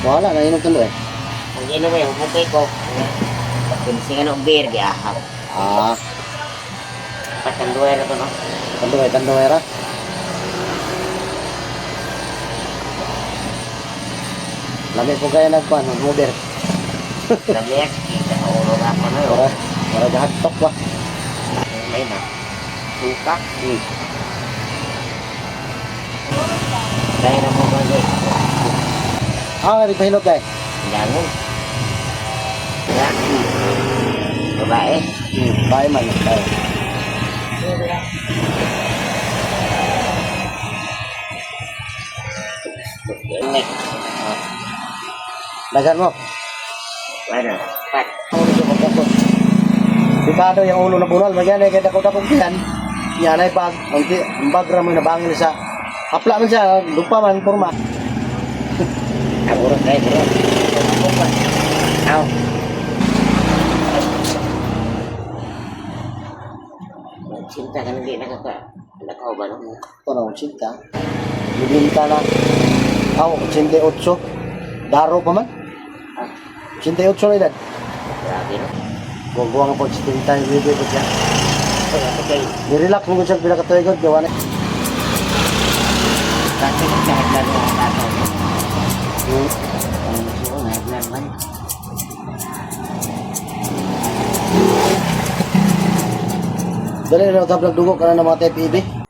Wala, nainom ka eh. Ang inom mo yung bukay ko. Pagpinsingan ng beer, giahap. Ah, Patanduay na to, no? tanduay ra. Lami po kaya nagpan, ng Uber. Lamig, kita na ulo nga pa na yun. Para gahatok ba? May na. Suka. Kaya na mo ba guys? Kaya pahilot eh. Ganun. Ya. Babae. Bahay man. Bahay. Ini. Dagan mo. Mana? Pat. Bikado yung ulo na bunal. Magyan eh, kaya dako-dakong yan. Yan ay pag, ang bagra mo nabangin sa hapla man siya, lupa man, forma. Aburot kayo, bro. Aw. Cinta kan hindi nakaka ba no? Ito na, 80. Bibinta na. 88. Daro pa man. Ah, 88 na edad. grabe no. Buwang po, 70 yung bibig ko siya. Okay. Nirelax mo ko siya pinakatuigod. Gawa na. Kasi nagkahaglan mo ang tato. Ang gusto ko, nagahaglan man. Dali na tablag dugo ka na ng mga TPB.